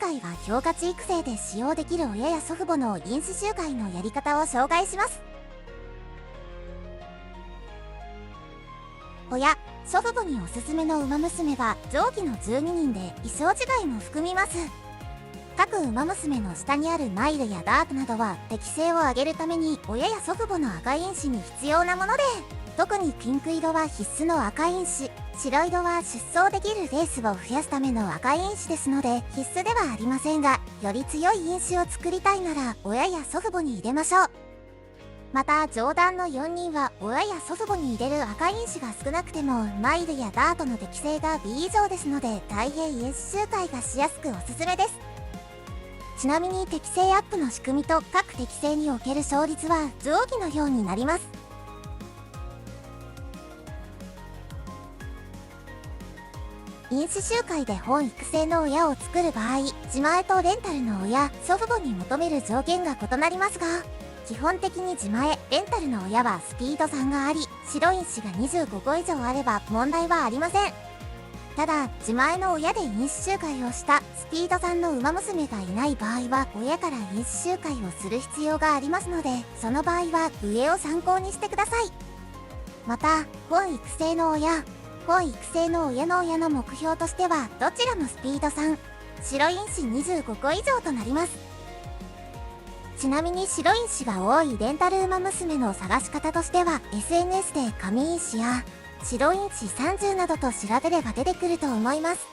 回は評価値育成で使用できる親や祖父母の因子周回のやり方を紹介します。親、祖父母におすすめの馬娘は上記の12人で衣装違いも含みます。各馬娘の下にあるマイルやダートなどは適性を上げるために親や祖父母の赤因子に必要なもので、特にピンク色は必須の赤因子、白色は出走できるレースを増やすための赤因子ですので必須ではありませんが、より強い因子を作りたいなら親や祖父母に入れましょう。また上段の4人は親や祖父母に入れる赤因子が少なくてもマイルやダートの適性が B 以上ですので大変因子周回がしやすくおすすめです。ちなみに適性アップの仕組みと各適性における勝率は上記のようになります。因子周回で本育成の親を作る場合、自前とレンタルの親、祖父母に求める条件が異なりますが、基本的に自前、レンタルの親はスピード3があり、白因子が25個以上あれば問題はありません。ただ、自前の親で因子周回をしたスピード3の馬娘がいない場合は、親から因子周回をする必要がありますので、その場合は上を参考にしてください。また、本育成の親の目標としては、どちらもスピード3、白因子25個以上となります。ちなみに白因子が多いレンタル馬娘の探し方としては、SNS で神因子や白因子30などと調べれば出てくると思います。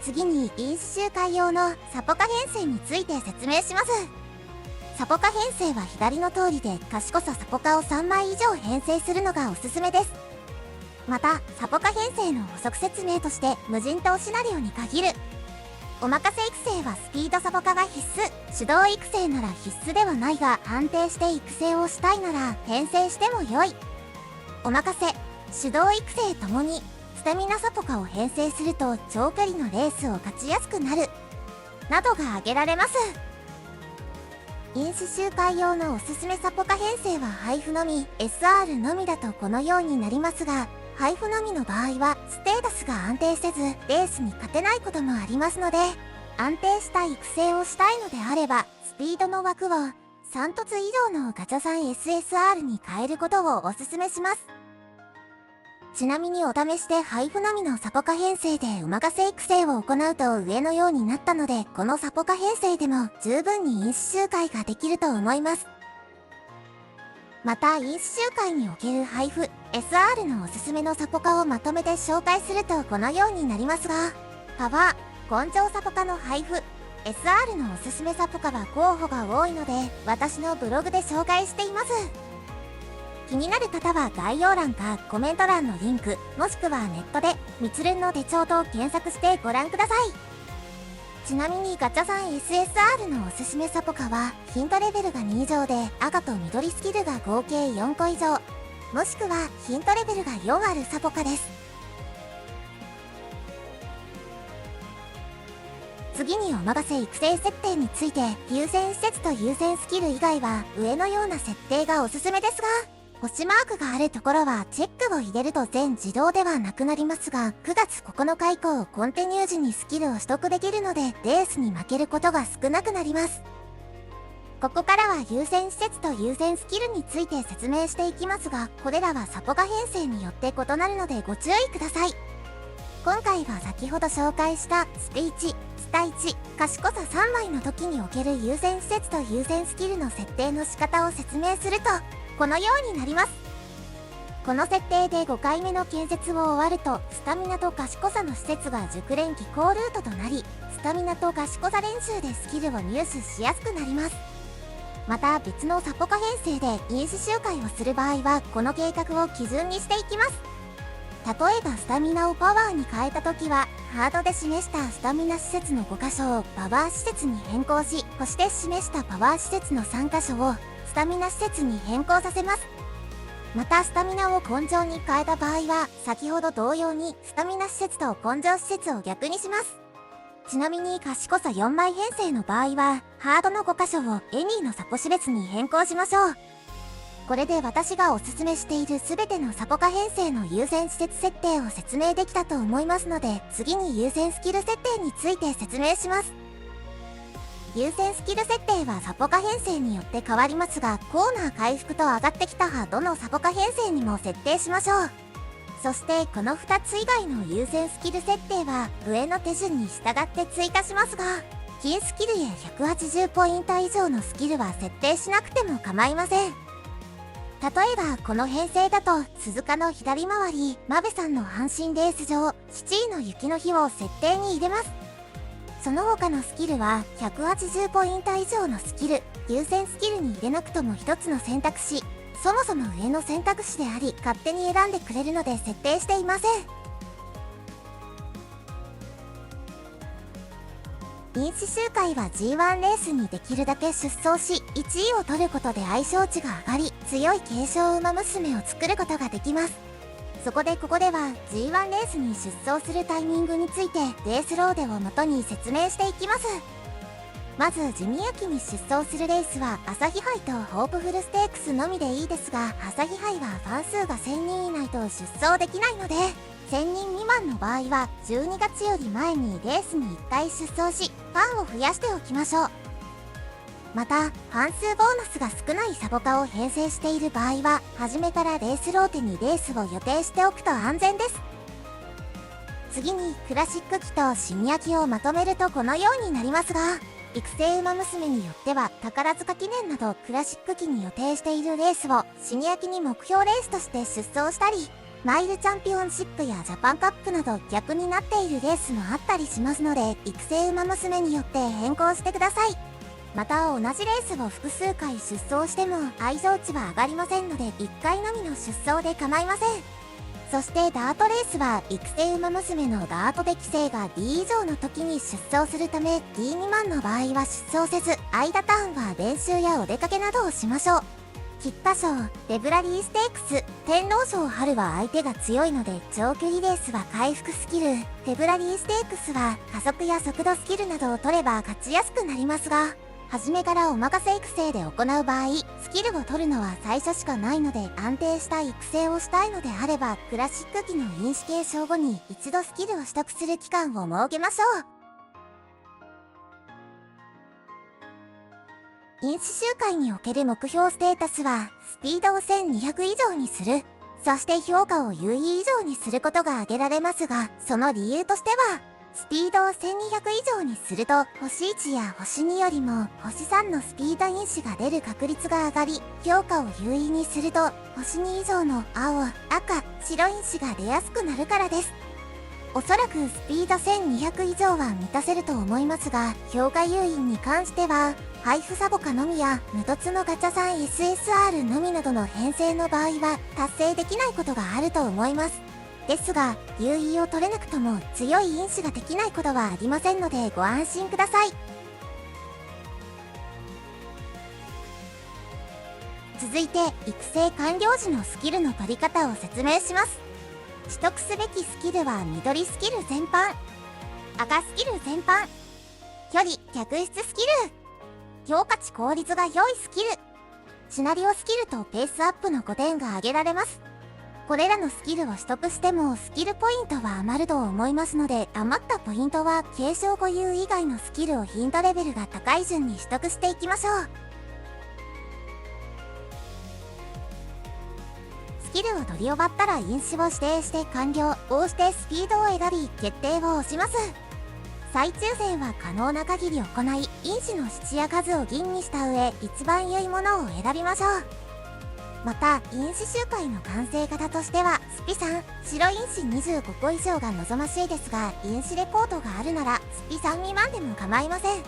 次に因子周回用のサポカ編成について説明します。サポカ編成は左の通りで、賢さサポカを3枚以上編成するのがおすすめです。また、サポカ編成の補足説明として、無人島シナリオに限るお任せ育成はスピードサポカが必須、手動育成なら必須ではないが、安定して育成をしたいなら編成しても良い。お任せ、手動育成ともにスタミナサポカを編成すると長距離のレースを勝ちやすくなるなどが挙げられます。因子周回用のおすすめサポカ編成は配布のみ、 SR のみだとこのようになりますが、配布のみの場合はステータスが安定せずレースに勝てないこともありますので、安定した育成をしたいのであればスピードの枠を3凸以上のガチャさん SSR に変えることをおすすめします。ちなみにお試しで配布のみのサポカ編成で馬任せ育成を行うと上のようになったので、このサポカ編成でも十分に因子周回ができると思います。また因子周回における配布 SR のおすすめのサポカをまとめて紹介するとこのようになりますが、パワー根性サポカの配布 SR のおすすめサポカは候補が多いので、私のブログで紹介しています。気になる方は概要欄かコメント欄のリンク、もしくはネットでみつるんの手帳と検索してご覧ください。ちなみにガチャさん SSR のおすすめサポカはヒントレベルが2以上で赤と緑スキルが合計4個以上、もしくはヒントレベルが4あるサポカです。次にお任せ育成設定について、優先施設と優先スキル以外は上のような設定がおすすめですが、星マークがあるところはチェックを入れると全自動ではなくなりますが、9月9日以降コンティニュー時にスキルを取得できるのでレースに負けることが少なくなります。ここからは優先施設と優先スキルについて説明していきますが、これらはサポカ編成によって異なるのでご注意ください。今回は先ほど紹介したステ1、スタ1、賢さ3枚の時における優先施設と優先スキルの設定の仕方を説明するとこのようになります。この設定で5回目の建設を終わると、スタミナと賢さの施設が熟練技巧ルートとなり、スタミナと賢さ練習でスキルを入手しやすくなります。また別のサポカ編成で因子周回をする場合はこの計画を基準にしていきます。例えばスタミナをパワーに変えた時は、ハードで示したスタミナ施設の5箇所をパワー施設に変更し、星で示したパワー施設の3箇所をスタミナ施設に変更させます。またスタミナを根性に変えた場合は、先ほど同様にスタミナ施設と根性施設を逆にします。ちなみに賢さ4枚編成の場合は、ハードの5箇所をエニーのサポ種別に変更しましょう。これで私がおすすめしている全てのサポカ編成の優先施設設定を説明できたと思いますので、次に優先スキル設定について説明します。優先スキル設定はサポカ編成によって変わりますが、コーナー回復と上がってきたどのサポカ編成にも設定しましょう。そしてこの2つ以外の優先スキル設定は上の手順に従って追加しますが、金スキルや180ポイント以上のスキルは設定しなくても構いません。例えばこの編成だと鈴鹿の左回り、マベさんの阪神レース場、7位の雪の日を設定に入れます。その他のスキルは180ポイント以上のスキル、優先スキルに入れなくとも1つの選択肢、そもそも上の選択肢であり勝手に選んでくれるので設定していません。飲酒周回は G1 レースにできるだけ出走し、1位を取ることで相性値が上がり、強い継承馬娘を作ることができます。そこでここでは G1 レースに出走するタイミングについてレースローデを元に説明していきます。まず地味秋に出走するレースは朝日杯とホープフルステークスのみでいいですが、朝日杯はファン数が1000人以内と出走できないので、1000人未満の場合は12月より前にレースに1回出走し、ファンを増やしておきましょう。またファン数ボーナスが少ないサポカを編成している場合は、初めからレースローテにレースを予定しておくと安全です。次にクラシック機とシニア機をまとめるとこのようになりますが、育成馬娘によっては宝塚記念などクラシック機に予定しているレースをシニア機に目標レースとして出走したり、マイルチャンピオンシップやジャパンカップなど逆になっているレースもあったりしますので、育成馬娘によって変更してください。また同じレースを複数回出走しても相性値は上がりませんので、1回のみの出走で構いません。そしてダートレースは育成馬娘のダート適性が D 以上の時に出走するため、 D 未満の場合は出走せず、間ターンは練習やお出かけなどをしましょう。菊花賞、フェブラリーステークス、天皇賞春は相手が強いので長距離レースは回復スキル、フェブラリーステークスは加速や速度スキルなどを取れば勝ちやすくなりますが、初めからお任せ育成で行う場合、スキルを取るのは最初しかないので、安定した育成をしたいのであればクラシック機の飲酒継承後に一度スキルを取得する期間を設けましょう。飲酒周回における目標ステータスはスピードを1200以上にする、そして評価を優位以上にすることが挙げられますが、その理由としては、スピードを1200以上にすると星1や星2よりも星3のスピード飲酒が出る確率が上がり、評価を優位にすると星2以上の青、赤、白飲酒が出やすくなるからです。おそらくスピード1200以上は満たせると思いますが、評価優位に関しては配布サボカのみや無凸のガチャさん SSR のみなどの編成の場合は達成できないことがあると思います。ですが優位を取れなくとも強い飲酒ができないことはありませんのでご安心ください。続いて育成完了時のスキルの取り方を説明します。取得すべきスキルは緑スキル全般、赤スキル全般、距離客室スキル、評価値効率が良いスキル、シナリオスキルとペースアップの5点が挙げられます。これらのスキルを取得してもスキルポイントは余ると思いますので、余ったポイントは継承固有以外のスキルをヒントレベルが高い順に取得していきましょう。スキルを取り終わったら飲酒を指定して完了を押してスピードを選び決定を押します。再抽選は可能な限り行い、飲酒の質や数を吟味した上、一番良いものを選びましょう。また飲酒周回の完成型としてはスピ3、白飲酒25個以上が望ましいですが、飲酒レポートがあるならスピ3未満でも構いません。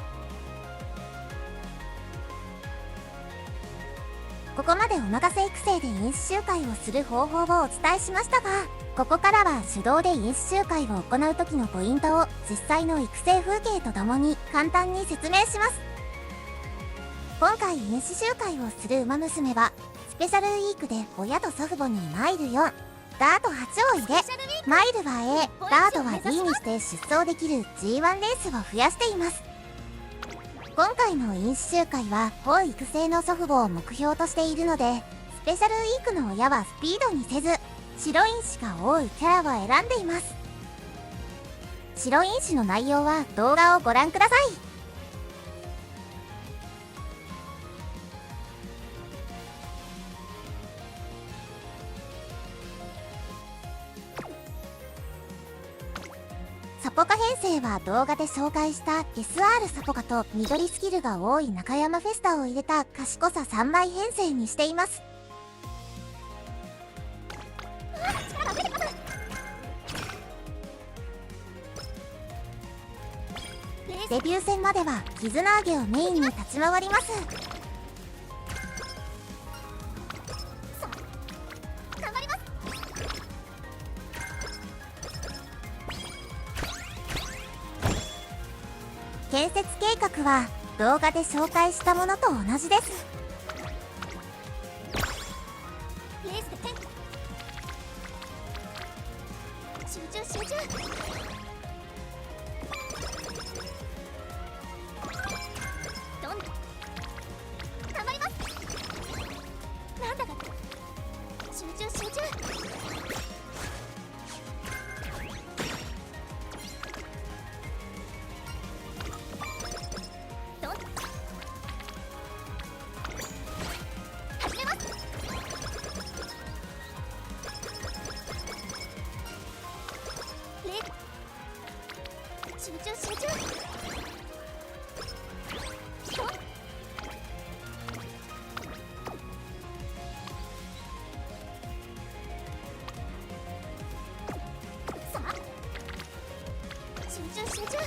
ここまでお任せ育成で飲酒周回をする方法をお伝えしましたが、ここからは手動で飲酒周回を行う時のポイントを実際の育成風景とともに簡単に説明します。今回飲酒周回をする馬娘はスペシャルウィークで親と祖父母にマイル4、ダート8を入れ、マイルは A、ダートは B にして出走できる G1 レースを増やしています。今回の飲酒周回は本育成の祖父母を目標としているので、スペシャルウィークの親はスピードにせず、白因子が多いキャラを選んでいます。白因子の内容は動画をご覧ください。サポカ編成は動画で紹介した SR サポカと緑スキルが多い中山フェスタを入れた賢さ3枚編成にしています。デビュー戦までは絆上げをメインに立ち回ります。建設計画は動画で紹介したものと同じです。集中集中。頑張ります。なんだか集中集中。集中集中。さあ集中集中。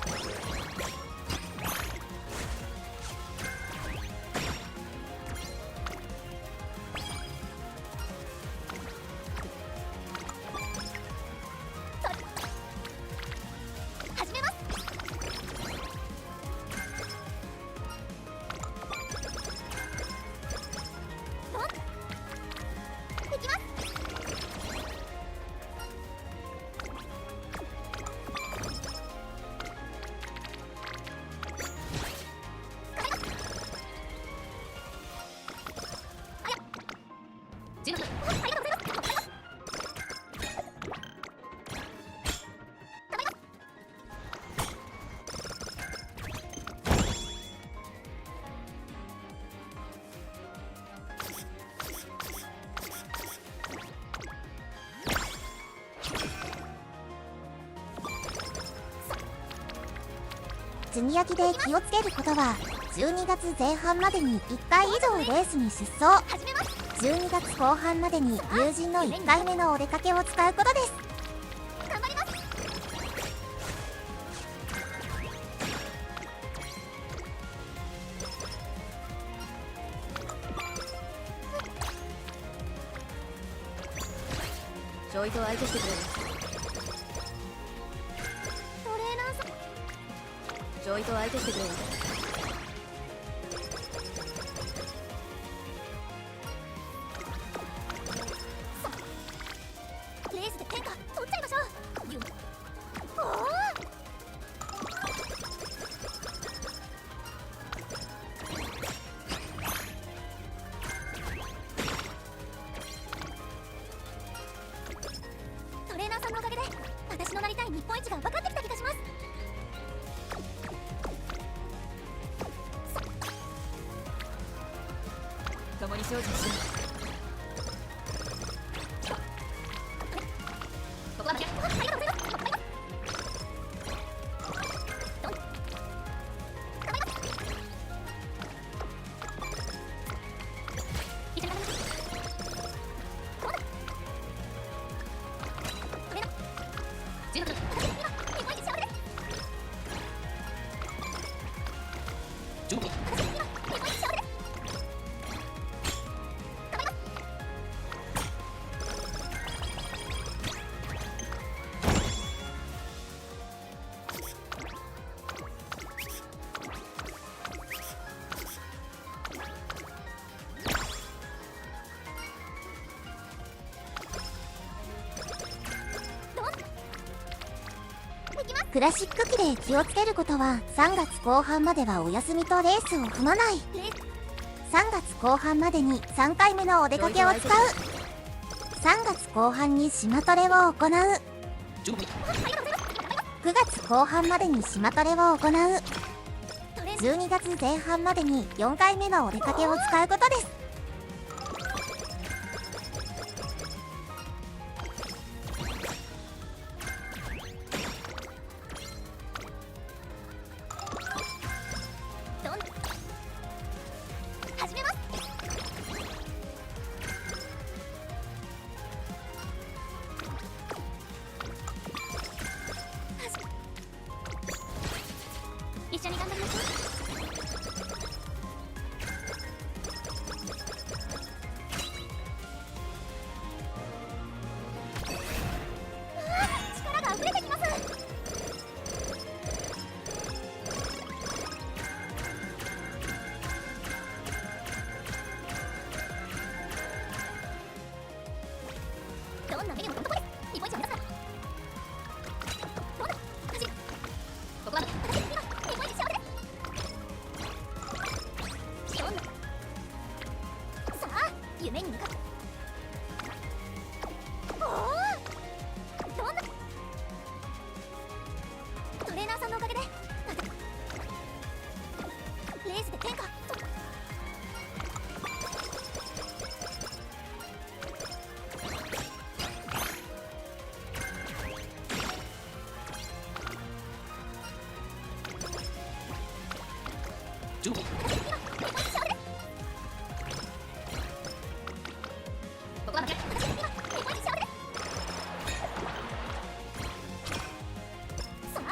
積み焼きで気をつけることは、12月前半までに1回以上レースに出走、12月後半までに友人の1回目のお出かけを使うことです。頑張ります。ちょいと相手してくれる。ちょいと相手してくれる。レースで天下取っちゃいましょう。トレーナーさんのおかげで私のなりたい日本一が分かってきた気がします。共に精進しよう。ここはありがとうございます。クラシック機で気をつけることは、3月後半まではお休みとレースを踏まない。3月後半までに3回目のお出かけを使う。3月後半に島トレを行う。9月後半までに島トレを行う。12月前半までに4回目のお出かけを使うことです。始めます。一緒に頑張りましょう。力が溢れてきます。どんな目にもどんとこです。日本一を目指す。どうだ走る。ここは私今日本一幸せ。どんなさあ夢に向かっておおどんなトレーナーさんのおかげでレースで天下ここは負け私今日本一幸せ。さあ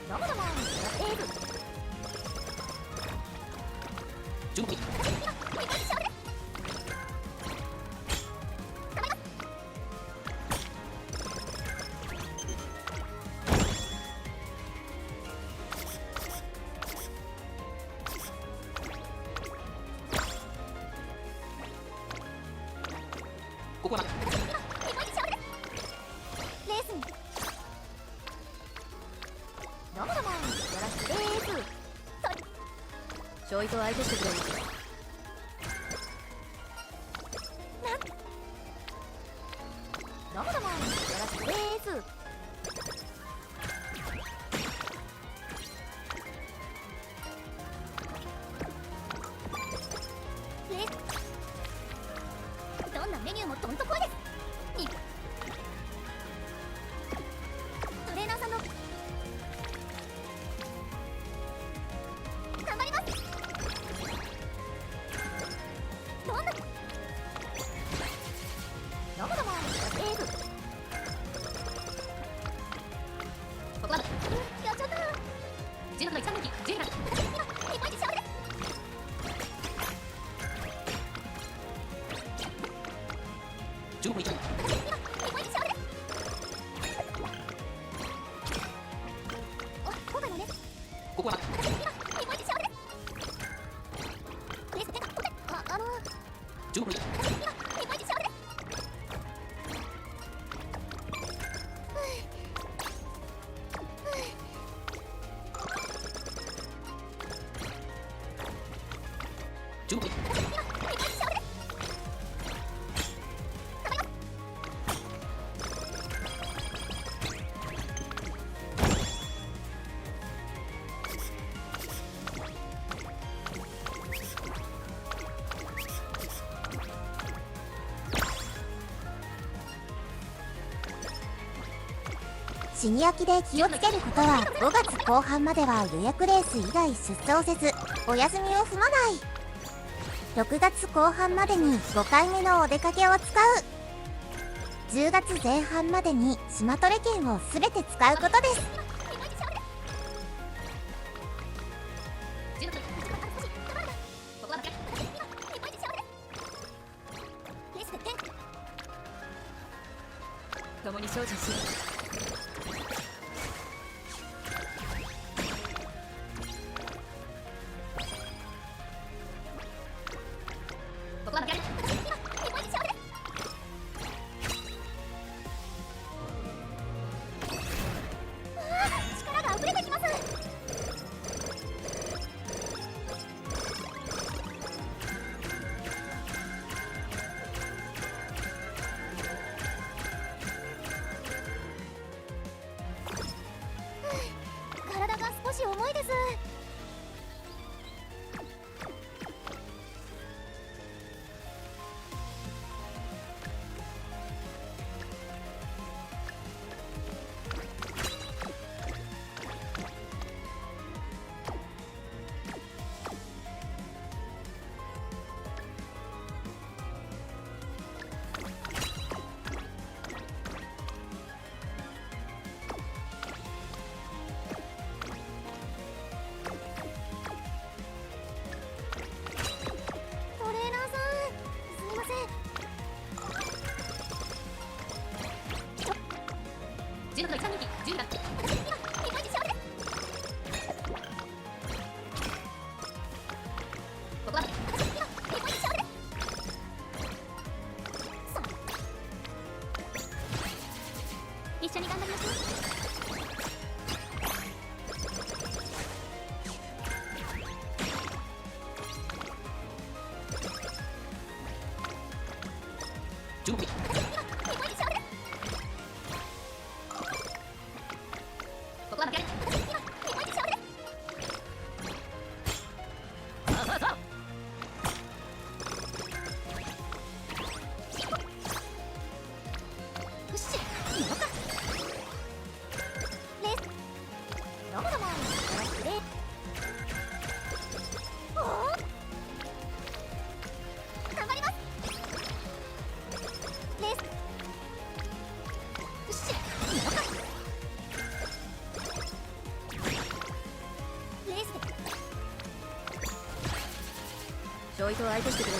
どうもどうもエーブ私今日本一幸せ。ここは日本一幸せ。レースにどうもどうもよろしくでーす。ちょいと相手してくれる。どうもどうもよろしくでーす。レースどんなメニューもどんとこいです。にトレーナーさんの頑張ります。どんなどうもどうもエーブここはやっちゃった16の1番人気10番私今日本一幸せ。15分以上今日本一幸せ。お今回もねここは私今日本一幸せ。レース天下取って15分以上私今日本一幸せ。15分シニア期で気をつけることは5月後半までは予約レース以外出走せずお休みを踏まない。6月後半までに5回目のお出かけを使う。10月前半までに島トレ券を全て使うことです。共に精進しよう。ここは負け力が溢れてきます。16の一番人気10段日本一幸せ。ここは日本一幸せ。一緒に頑張りましょう。16位日本一幸せ。ここは負けられない。日本一幸せ。そうそうそう。よし行こうか。レースどこだもん。おお頑張ります。レースよし行こうか。レースでちょいと相手してくれる。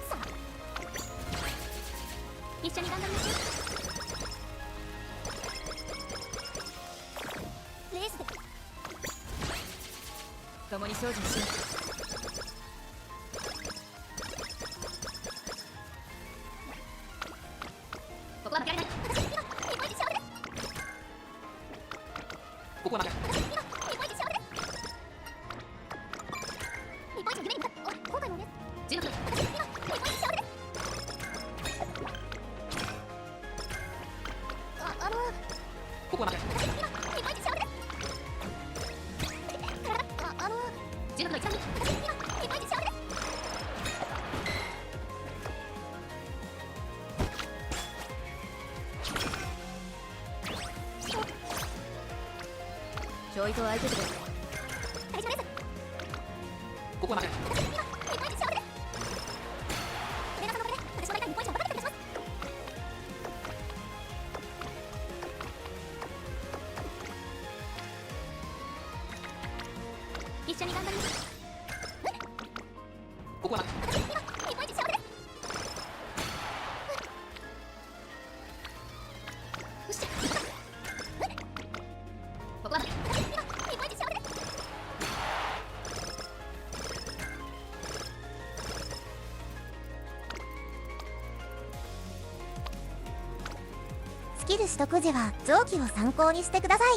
さあ一緒に頑張りましょう。レースで共に精進しよう。ここは負けられない。私日本一幸せ。ここは負けられない。日本一幸せ。日本一の夢に向かってお後悔のね。16分。私日本一幸せ。ここは負けられない。日本一幸せ。16の一番人気日本一幸せ。ちょいと相手してくれ。最初です。ここは負けられない。日本一幸せ。上田さんのおかげで私は大体日本一を分かってくれてます。一緒に頑張りましょう。ここは負けられない。日本一幸せ。よしここは負け日本一幸せ。スキル取得時は上記を参考にしてください。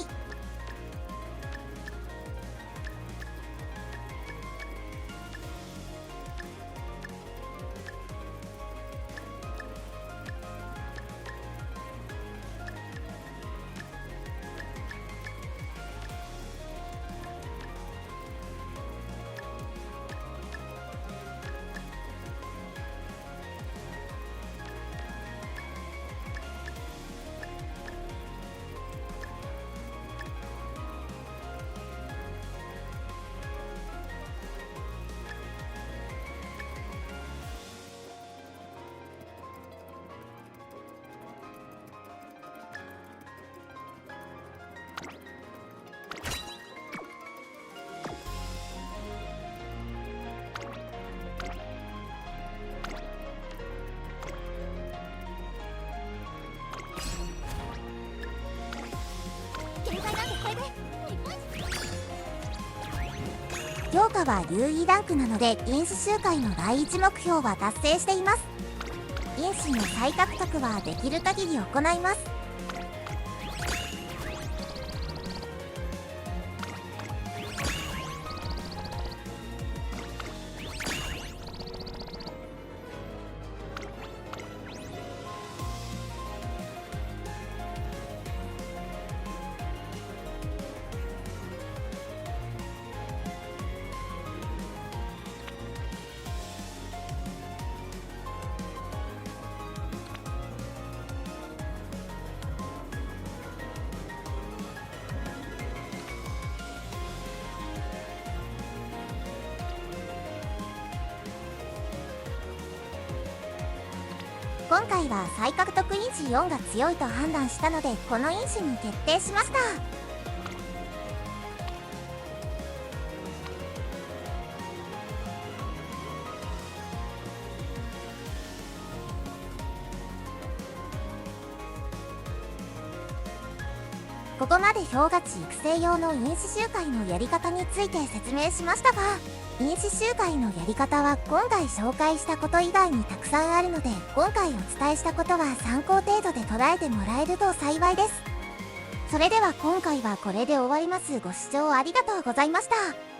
限界なんてこれで日本一。評価は留意ランクなので因子周回の第一目標は達成しています。因子の再獲得はできる限り行います。今回は再獲得因子4が強いと判断したのでこの因子に決定しました。ここまで氷河地育成用の因子周回のやり方について説明しましたが、因子周回のやり方は今回紹介したこと以外にたくさんあるので、今回お伝えしたことは参考程度で捉えてもらえると幸いです。それでは今回はこれで終わります。ご視聴ありがとうございました。